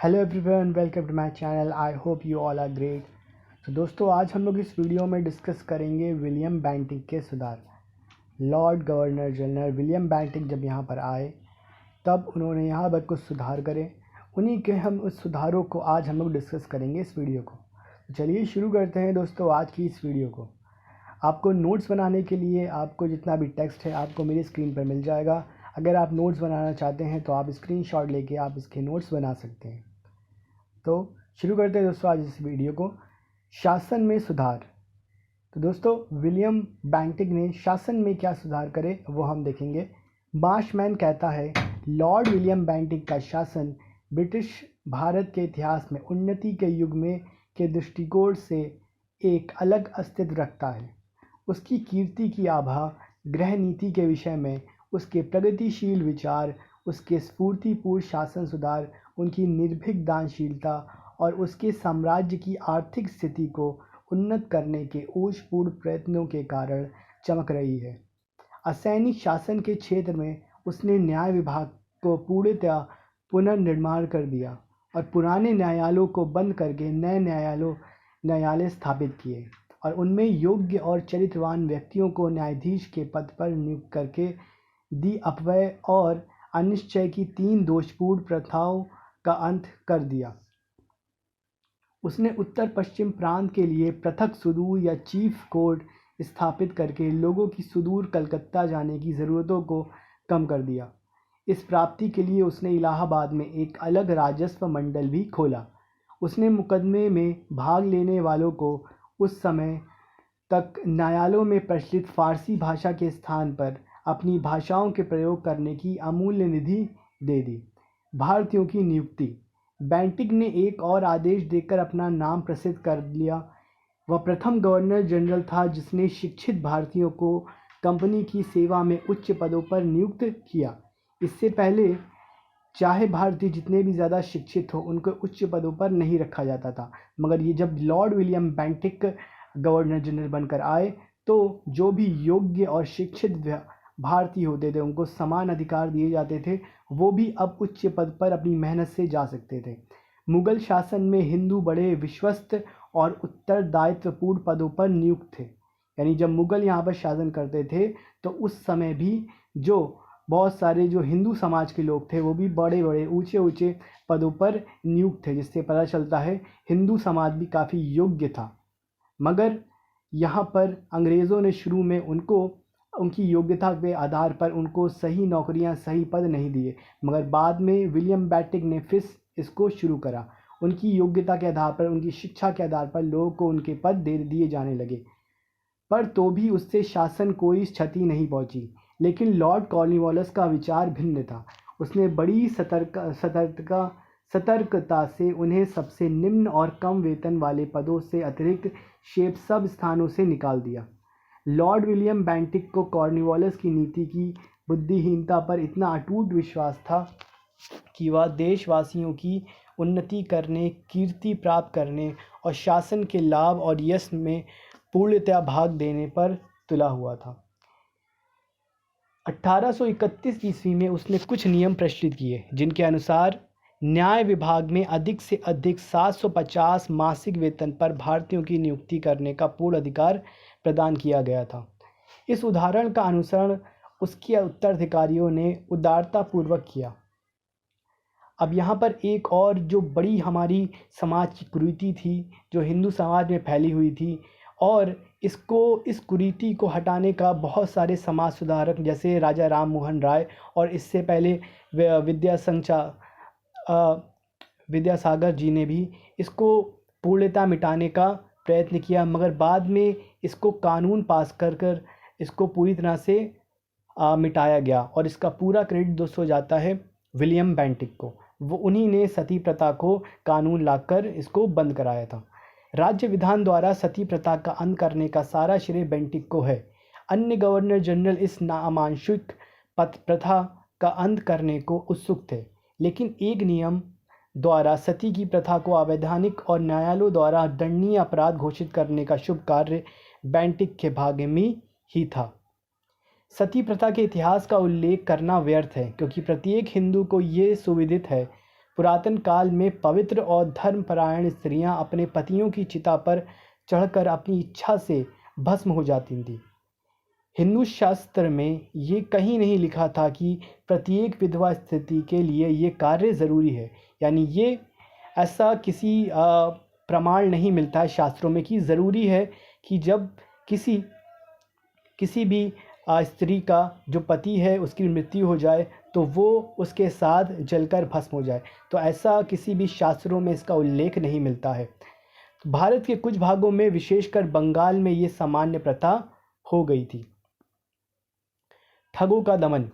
Hello everyone, welcome to my channel. I hope you all are great. तो दोस्तों, आज हम लोग इस वीडियो में डिस्कस करेंगे विलियम बेंटिक के सुधार। Lord governor general William Bentinck जब यहाँ पर आए तब उन्होंने यहाँ पर कुछ सुधार करे। उन्हीं के हम उस सुधारों को आज हम लोग डिस्कस करेंगे इस वीडियो को। तो चलिए शुरू करते हैं दोस्तों आज की इस वीडियो को। आपको नोट्स बनाने के लिए आपको जितना भी टेक्स्ट है आपको मेरी स्क्रीन पर मिल जाएगा। अगर आप नोट्स बनाना चाहते हैं तो आप स्क्रीनशॉट लेके आप इसके नोट्स बना सकते हैं। तो शुरू करते हैं दोस्तों आज इस वीडियो को। शासन में सुधार। तो दोस्तों, विलियम बेंटिक ने शासन में क्या सुधार करे वो हम देखेंगे। मार्शमैन कहता है, लॉर्ड विलियम बेंटिक का शासन ब्रिटिश भारत के इतिहास में उन्नति के युग में के दृष्टिकोण से एक अलग अस्तित्व रखता है। उसकी कीर्ति की आभा गृह नीति के विषय में उसके प्रगतिशील विचार, उसके स्फूर्तिपूर्ण शासन सुधार, उनकी निर्भीक दानशीलता और उसके साम्राज्य की आर्थिक स्थिति को उन्नत करने के ओजपूर्ण प्रयत्नों के कारण चमक रही है। असैनिक शासन के क्षेत्र में उसने न्याय विभाग को पूर्णतया पुनर्निर्माण कर दिया और पुराने न्यायालयों को बंद करके नए न्यायालय स्थापित किए और उनमें योग्य और चरित्रवान व्यक्तियों को न्यायाधीश के पद पर नियुक्त करके दी अपव्यय और अनिश्चय की 3 दोषपूर्ण प्रथाओं का अंत कर दिया। उसने उत्तर पश्चिम प्रांत के लिए पृथक सुदूर या चीफ कोर्ट स्थापित करके लोगों की सुदूर कलकत्ता जाने की ज़रूरतों को कम कर दिया। इस प्राप्ति के लिए उसने इलाहाबाद में एक अलग राजस्व मंडल भी खोला। उसने मुकदमे में भाग लेने वालों को उस समय तक न्यायालयों में प्रचलित फारसी भाषा के स्थान पर अपनी भाषाओं के प्रयोग करने की अमूल्य निधि दे दी। भारतीयों की नियुक्ति। बेंटिक ने एक और आदेश देकर अपना नाम प्रसिद्ध कर लिया। वह प्रथम गवर्नर जनरल था जिसने शिक्षित भारतीयों को कंपनी की सेवा में उच्च पदों पर नियुक्त किया। इससे पहले चाहे भारतीय जितने भी ज़्यादा शिक्षित हो उनको उच्च पदों पर नहीं रखा जाता था, मगर ये जब Lord William Bentinck governor general बनकर आए तो जो भी योग्य और शिक्षित भारतीय होते थे उनको समान अधिकार दिए जाते थे। वो भी अब उच्च पद पर अपनी मेहनत से जा सकते थे। मुगल शासन में हिंदू बड़े विश्वस्त और उत्तरदायित्वपूर्ण पदों पर नियुक्त थे। यानी जब मुगल यहाँ पर शासन करते थे तो उस समय भी जो बहुत सारे जो हिंदू समाज के लोग थे वो भी बड़े बड़े ऊंचे ऊंचे पदों पर नियुक्त थे, जिससे पता चलता है हिंदू समाज भी काफ़ी योग्य था। मगर यहाँ पर अंग्रेज़ों ने शुरू में उनकी योग्यता के आधार पर उनको सही नौकरियां, सही पद नहीं दिए, मगर बाद में विलियम बेंटिक ने फिर इसको शुरू करा। उनकी योग्यता के आधार पर, उनकी शिक्षा के आधार पर लोगों को उनके पद दे दिए जाने लगे। पर तो भी उससे शासन कोई क्षति नहीं पहुंची। लेकिन लॉर्ड कॉर्नवालिस का विचार भिन्न था। उसने बड़ी सतर्कता से उन्हें सबसे निम्न और कम वेतन वाले पदों से अतिरिक्त शेप सब स्थानों से निकाल दिया। लॉर्ड विलियम बेंटिक को कॉर्नवालिस की नीति की बुद्धिहीनता पर इतना अटूट विश्वास था कि वह देशवासियों की उन्नति करने, कीर्ति प्राप्त करने और शासन के लाभ और यश में पूर्णतया भाग देने पर तुला हुआ था। 1831 ईस्वी में उसने कुछ नियम प्रचलित किए जिनके अनुसार न्याय विभाग में अधिक से अधिक 750 मासिक वेतन पर भारतीयों की नियुक्ति करने का पूर्ण अधिकार प्रदान किया गया था। इस उदाहरण का अनुसरण उसके उत्तराधिकारियों ने उदारतापूर्वक किया। अब यहाँ पर एक और जो बड़ी हमारी समाज की कुरीति थी जो हिंदू समाज में फैली हुई थी, और इस कुरीति को हटाने का बहुत सारे समाज सुधारक जैसे राजा राम मोहन राय और इससे पहले विद्यासागर जी ने भी इसको पूर्णतः मिटाने का प्रयत्न किया, मगर बाद में इसको कानून पास कर इसको पूरी तरह से मिटाया गया। और इसका पूरा क्रेडिट दोस्तों जाता है विलियम बेंटिक को। वो उन्हीं ने सती प्रथा को कानून लाकर इसको बंद कराया था। राज्य विधान द्वारा सती प्रथा का अंत करने का सारा श्रेय बेंटिक को है। अन्य गवर्नर जनरल इस नामांकित प्रथा का अंत करने को उत्सुक थे, लेकिन एक नियम द्वारा सती की प्रथा को अवैधानिक और न्यायालयों द्वारा दंडनीय अपराध घोषित करने का शुभ कार्य बेंटिक के भाग्य में ही था। सती प्रथा के इतिहास का उल्लेख करना व्यर्थ है क्योंकि प्रत्येक हिंदू को ये सुविदित है। पुरातन काल में पवित्र और धर्मपरायण स्त्रियां अपने पतियों की चिता पर चढ़कर अपनी इच्छा से भस्म हो जाती थीं। हिंदू शास्त्र में ये कहीं नहीं लिखा था कि प्रत्येक विधवा स्थिति के लिए ये कार्य ज़रूरी है, यानी ये ऐसा किसी प्रमाण नहीं मिलता है शास्त्रों में कि ज़रूरी है कि जब किसी भी स्त्री का जो पति है उसकी मृत्यु हो जाए तो वो उसके साथ जलकर भस्म हो जाए। तो ऐसा किसी भी शास्त्रों में इसका उल्लेख नहीं मिलता है। भारत के कुछ भागों में, विशेषकर बंगाल में, ये सामान्य प्रथा हो गई थी। ठगों का दमन।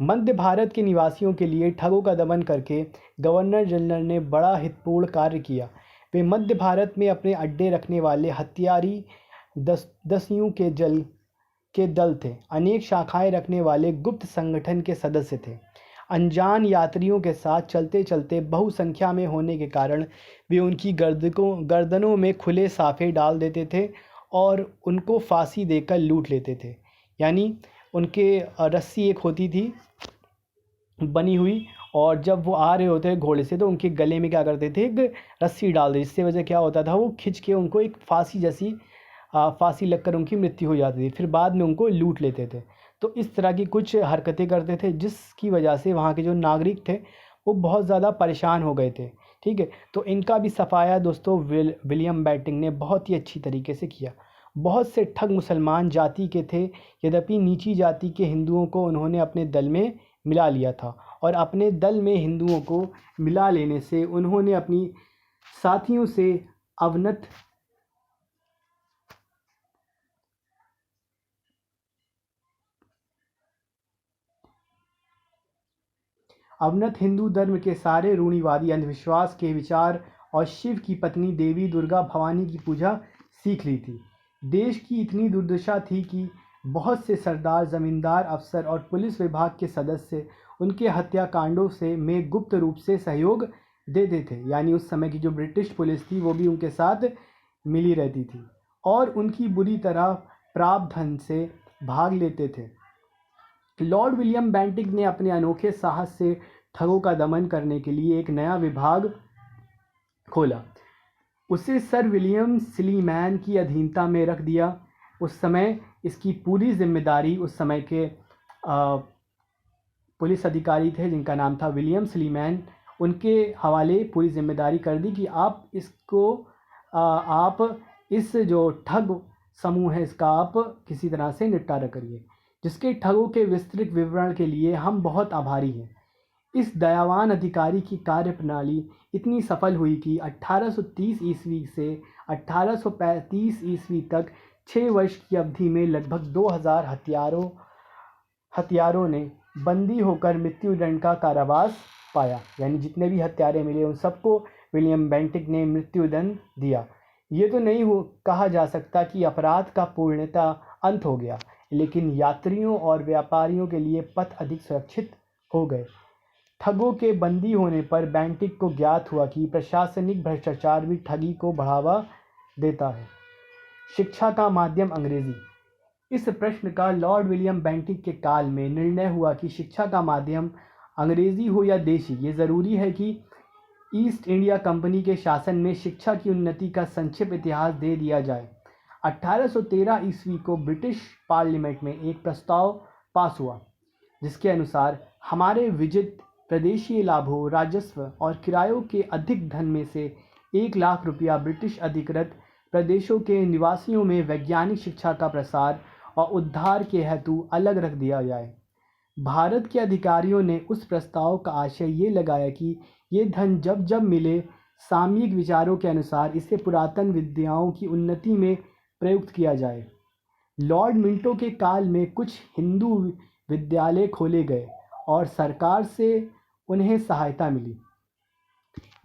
मध्य भारत के निवासियों के लिए ठगों का दमन करके गवर्नर जनरल ने बड़ा हितपूर्ण कार्य किया। वे मध्य भारत में अपने अड्डे रखने वाले हत्यारी दस्युओं के दल थे। अनेक शाखाएं रखने वाले गुप्त संगठन के सदस्य थे। अनजान यात्रियों के साथ चलते चलते बहुसंख्या में होने के कारण वे उनकी गर्दनों में खुले साफे डाल देते थे और उनको फांसी देकर लूट लेते थे। यानी उनके रस्सी एक होती थी बनी हुई, और जब वो आ रहे होते घोड़े से तो उनके गले में क्या करते थे, एक रस्सी डाल दी, जिससे वजह क्या होता था, वो खिंच के उनको एक फांसी जैसी फांसी लगकर उनकी मृत्यु हो जाती थी। फिर बाद में उनको लूट लेते थे। तो इस तरह की कुछ हरकतें करते थे, जिसकी वजह से वहाँ के जो नागरिक थे वो बहुत ज़्यादा परेशान हो गए थे। ठीक है, तो इनका भी सफाया दोस्तों विलियम बेंटिक ने बहुत ही अच्छी तरीके से किया। बहुत से ठग मुसलमान जाति के थे, यद्यपि नीची जाति के हिंदुओं को उन्होंने अपने दल में मिला लिया था, और अपने दल में हिंदुओं को मिला लेने से उन्होंने अपनी साथियों से अवनत हिंदू धर्म के सारे रूढ़िवादी अंधविश्वास के विचार और शिव की पत्नी देवी दुर्गा भवानी की पूजा सीख ली थी। देश की इतनी दुर्दशा थी कि बहुत से सरदार, जमींदार, अफसर और पुलिस विभाग के सदस्य उनके हत्याकांडों में गुप्त रूप से सहयोग देते थे। यानी उस समय की जो ब्रिटिश पुलिस थी वो भी उनके साथ मिली रहती थी और उनकी बुरी तरह प्राप्त धन से भाग लेते थे। लॉर्ड विलियम बेंटिक ने अपने अनोखे साहस से ठगों का दमन करने के लिए एक नया विभाग खोला। उसे सर विलियम स्लीमैन की अधीनता में रख दिया। उस समय इसकी पूरी जिम्मेदारी उस समय के पुलिस अधिकारी थे जिनका नाम था विलियम स्लीमैन, उनके हवाले पूरी जिम्मेदारी कर दी कि आप इस जो ठग समूह है इसका आप किसी तरह से निपटारा करिए, जिसके ठगों के विस्तृत विवरण के लिए हम बहुत आभारी हैं। इस दयावान अधिकारी की कार्यप्रणाली इतनी सफल हुई कि 1830 ईस्वी से 1835 ईस्वी तक 6 वर्ष की अवधि में लगभग 2000 हत्यारों ने बंदी होकर मृत्युदंड का कारावास पाया। यानी जितने भी हत्यारे मिले उन सबको विलियम बेंटिक ने मृत्युदंड दिया। ये तो नहीं कहा जा सकता कि अपराध का पूर्णतः अंत हो गया, लेकिन यात्रियों और व्यापारियों के लिए पथ अधिक सुरक्षित हो गए। ठगों के बंदी होने पर बेंटिक को ज्ञात हुआ कि प्रशासनिक भ्रष्टाचार भी ठगी को बढ़ावा देता है। शिक्षा का माध्यम अंग्रेजी। इस प्रश्न का लॉर्ड विलियम बेंटिक के काल में निर्णय हुआ कि शिक्षा का माध्यम अंग्रेजी हो या देशी, ये ज़रूरी है कि ईस्ट इंडिया कंपनी के शासन में शिक्षा की उन्नति का संक्षिप्त इतिहास दे दिया जाए। 1813 ईस्वी को ब्रिटिश पार्लियामेंट में एक प्रस्ताव पास हुआ जिसके अनुसार हमारे विजित प्रदेशीय लाभों, राजस्व और किरायों के अधिक धन में से 1 लाख रुपया ब्रिटिश अधिकृत प्रदेशों के निवासियों में वैज्ञानिक शिक्षा का प्रसार और उद्धार के हेतु अलग रख दिया जाए। भारत के अधिकारियों ने उस प्रस्ताव का आशय ये लगाया कि ये धन जब जब मिले, सामयिक विचारों के अनुसार इसे पुरातन विद्याओं की उन्नति में प्रयुक्त किया जाए। लॉर्ड मिंटो के काल में कुछ हिंदू विद्यालय खोले गए और सरकार से उन्हें सहायता मिली।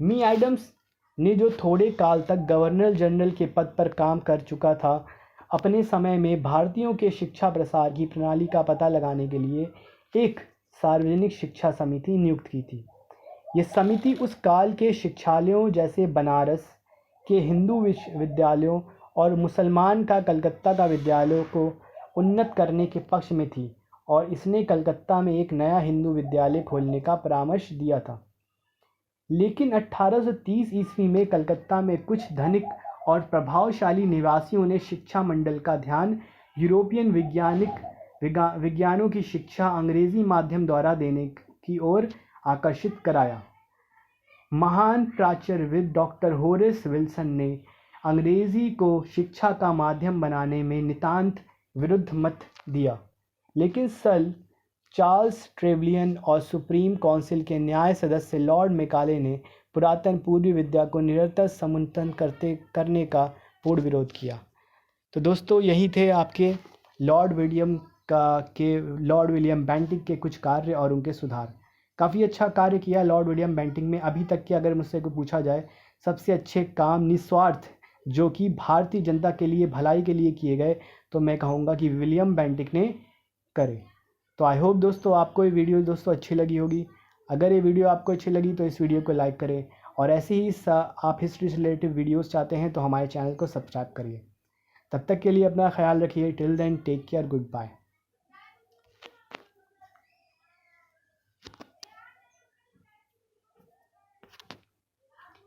मी एडम्स ने, जो थोड़े काल तक गवर्नर जनरल के पद पर काम कर चुका था, अपने समय में भारतीयों के शिक्षा प्रसार की प्रणाली का पता लगाने के लिए एक सार्वजनिक शिक्षा समिति नियुक्त की थी। ये समिति उस काल के शिक्षालयों जैसे बनारस के हिंदू विश्वविद्यालयों और मुसलमान का कलकत्ता का विद्यालयों को उन्नत करने के पक्ष में थी और इसने कलकत्ता में एक नया हिंदू विद्यालय खोलने का परामर्श दिया था। लेकिन 1830 ईस्वी में कलकत्ता में कुछ धनिक और प्रभावशाली निवासियों ने शिक्षा मंडल का ध्यान यूरोपियन विज्ञानों की शिक्षा अंग्रेजी माध्यम द्वारा देने की ओर आकर्षित कराया। महान प्राचार्यविद डॉक्टर होरेस विल्सन ने अंग्रेजी को शिक्षा का माध्यम बनाने में नितांत विरुद्ध मत दिया, लेकिन सर चार्ल्स ट्रेवलियन और सुप्रीम काउंसिल के न्याय सदस्य लॉर्ड मैकाले ने पुरातन पूर्वी विद्या को निरंतर समुन्नत करने का पूर्ण विरोध किया। तो दोस्तों यही थे आपके लॉर्ड विलियम बेंटिक के कुछ कार्य और उनके सुधार। काफ़ी अच्छा कार्य किया लॉर्ड विलियम बेंटिक में। अभी तक के अगर मुझसे को पूछा जाए सबसे अच्छे काम निस्वार्थ जो कि भारतीय जनता के लिए भलाई के लिए किए गए, तो मैं कहूँगा कि विलियम बेंटिक ने करे। तो आई होप दोस्तों आपको ये वीडियो दोस्तों अच्छी लगी होगी। अगर ये वीडियो आपको अच्छी लगी तो इस वीडियो को लाइक करें, और ऐसे ही आप हिस्ट्री से रिलेटेड वीडियोस चाहते हैं तो हमारे चैनल को सब्सक्राइब करिए। तब तक के लिए अपना ख्याल रखिए। Till then take care, good bye.